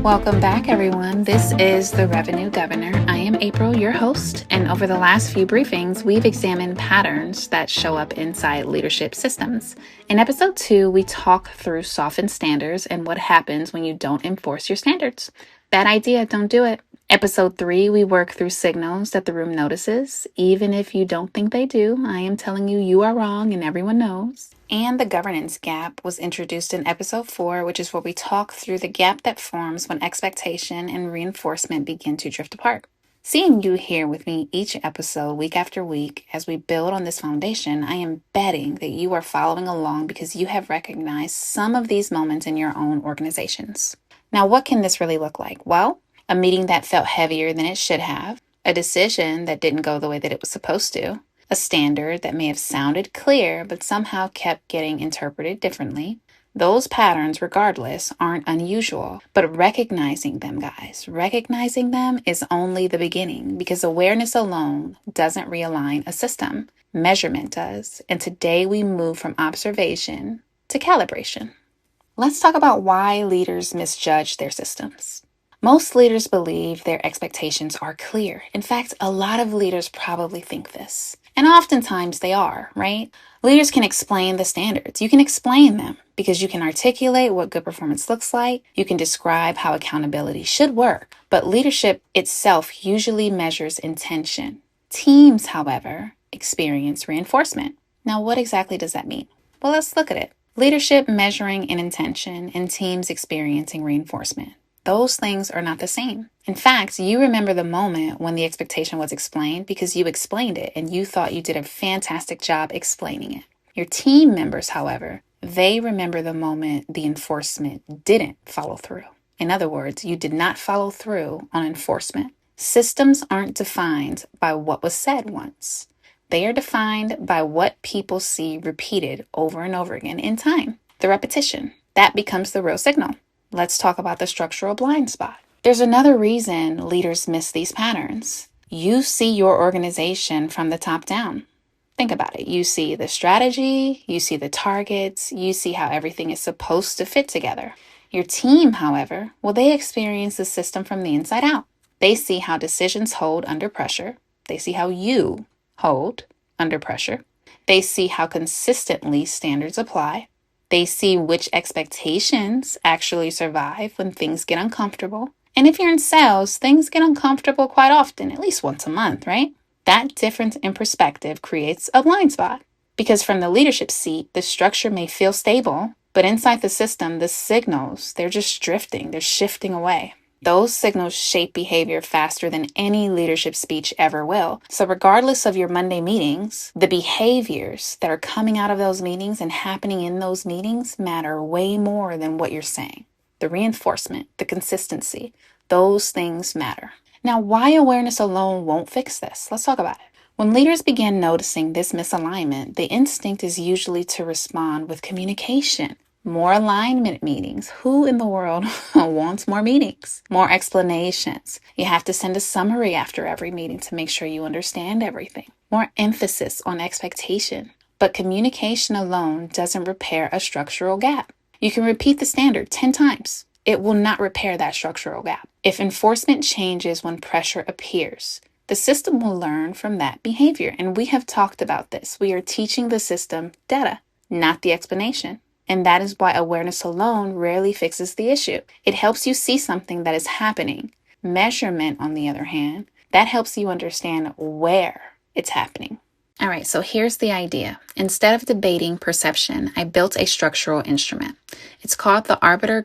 Welcome back, everyone. This is the Revenue Governor. I am April, your host, and over the last few briefings, we've examined patterns that show up inside leadership systems. In episode 2, we talk through softened standards and what happens when you don't enforce your standards. Bad idea, don't do it. Episode 3, we work through signals that the room notices. Even if you don't think they do, I am telling you, you are wrong and everyone knows. And the governance gap was introduced in episode 4, which is where we talk through the gap that forms when expectation and reinforcement begin to drift apart. Seeing you here with me each episode, week after week, as we build on this foundation, I am betting that you are following along because you have recognized some of these moments in your own organizations. Now, what can this really look like? Well, a meeting that felt heavier than it should have, a decision that didn't go the way that it was supposed to, a standard that may have sounded clear but somehow kept getting interpreted differently. Those patterns, regardless, aren't unusual, but recognizing them, guys, recognizing them is only the beginning because awareness alone doesn't realign a system. Measurement does, and today we move from observation to calibration. Let's talk about why leaders misjudge their systems. Most leaders believe their expectations are clear. In fact, a lot of leaders probably think this. And oftentimes they are, right? Leaders can explain the standards. You can explain them because you can articulate what good performance looks like. You can describe how accountability should work. But leadership itself usually measures intention. Teams, however, experience reinforcement. Now, what exactly does that mean? Well, let's look at it. Leadership measuring an intention and teams experiencing reinforcement. Those things are not the same. In fact, you remember the moment when the expectation was explained because you explained it and you thought you did a fantastic job explaining it. Your team members, however, they remember the moment the enforcement didn't follow through. In other words, you did not follow through on enforcement. Systems aren't defined by what was said once. They are defined by what people see repeated over and over again in time. The repetition, that becomes the real signal. Let's talk about the structural blind spot. There's another reason leaders miss these patterns. You see your organization from the top down. Think about it. You see the strategy, you see the targets, you see how everything is supposed to fit together. Your team, however, they experience the system from the inside out. They see how decisions hold under pressure. They see how you hold under pressure. They see how consistently standards apply. They see which expectations actually survive when things get uncomfortable. And if you're in sales, things get uncomfortable quite often, at least once a month, right? That difference in perspective creates a blind spot. Because from the leadership seat, the structure may feel stable, but inside the system, the signals, they're just drifting, they're shifting away. Those signals shape behavior faster than any leadership speech ever will. So regardless of your Monday meetings, the behaviors that are coming out of those meetings and happening in those meetings matter way more than what you're saying. The reinforcement, the consistency, those things matter. Now, why awareness alone won't fix this? Let's talk about it. When leaders begin noticing this misalignment, the instinct is usually to respond with communication. More alignment meetings. Who in the world wants more meetings? More explanations. You have to send a summary after every meeting to make sure you understand everything. More emphasis on expectation. But communication alone doesn't repair a structural gap. You can repeat the standard 10 times. It will not repair that structural gap. If enforcement changes when pressure appears, the system will learn from that behavior. And we have talked about this. We are teaching the system data, not the explanation. And that is why awareness alone rarely fixes the issue. It helps you see something that is happening. Measurement, on the other hand, that helps you understand where it's happening. All right, so here's the idea. Instead of debating perception, I built a structural instrument. It's called the ARBITER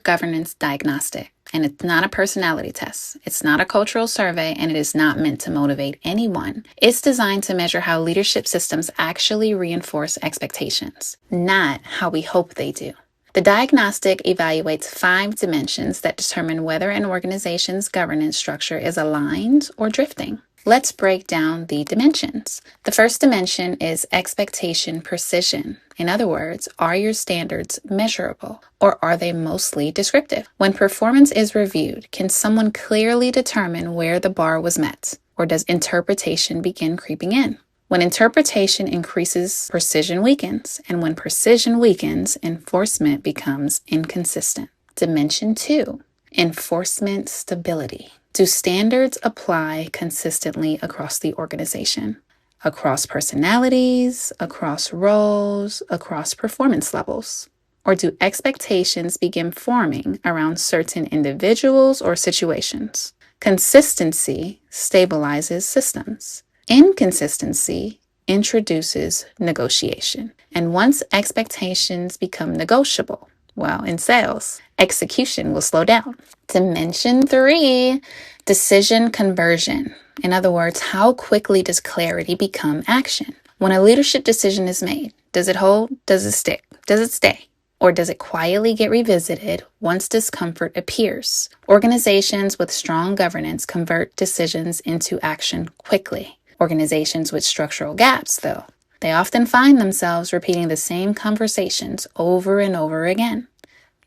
Diagnostic, and it's not a personality test. It's not a cultural survey, and it is not meant to motivate anyone. It's designed to measure how leadership systems actually reinforce expectations, not how we hope they do. The diagnostic evaluates 5 dimensions that determine whether an organization's governance structure is aligned or drifting. Let's break down the dimensions. The first dimension is expectation precision. In other words, are your standards measurable or are they mostly descriptive? When performance is reviewed, can someone clearly determine where the bar was met? Or does interpretation begin creeping in? When interpretation increases, precision weakens. And when precision weakens, enforcement becomes inconsistent. Dimension 2. Enforcement stability. Do standards apply consistently across the organization? Across personalities, across roles, across performance levels? Or do expectations begin forming around certain individuals or situations? Consistency stabilizes systems. Inconsistency introduces negotiation. And once expectations become negotiable, well, in sales, execution will slow down. Dimension 3, decision conversion. In other words, how quickly does clarity become action? When a leadership decision is made, does it hold? Does it stick? Does it stay? Or does it quietly get revisited once discomfort appears? Organizations with strong governance convert decisions into action quickly. Organizations with structural gaps, though, they often find themselves repeating the same conversations over and over again.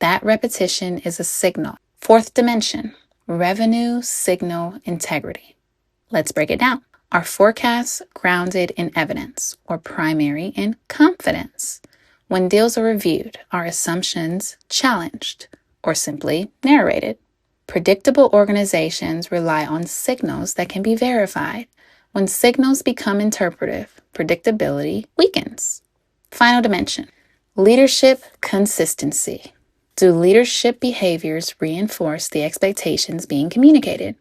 That repetition is a signal. Fourth dimension, revenue signal integrity. Let's break it down. Are forecasts grounded in evidence or primary in confidence? When deals are reviewed, are assumptions challenged or simply narrated? Predictable organizations rely on signals that can be verified. When signals become interpretive, predictability weakens. Final dimension, leadership consistency. Do leadership behaviors reinforce the expectations being communicated?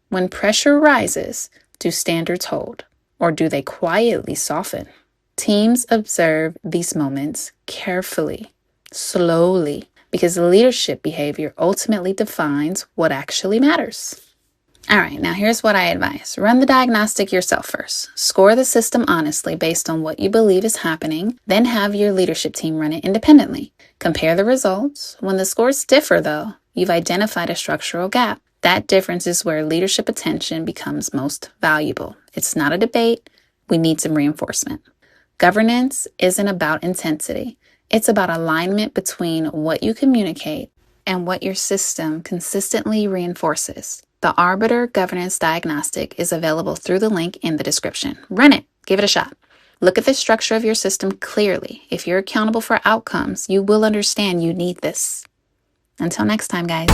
When pressure rises, do standards hold, or do they quietly soften? Teams observe these moments carefully, slowly, because leadership behavior ultimately defines what actually matters. All right, now here's what I advise. Run the diagnostic yourself first. Score the system honestly based on what you believe is happening, then have your leadership team run it independently. Compare the results. When the scores differ, though, you've identified a structural gap. That difference is where leadership attention becomes most valuable. It's not a debate. We need some reinforcement. Governance isn't about intensity. It's about alignment between what you communicate and what your system consistently reinforces. The ARBITER Governance Diagnostic is available through the link in the description. Run it. Give it a shot. Look at the structure of your system clearly. If you're accountable for outcomes, you will understand you need this. Until next time, guys.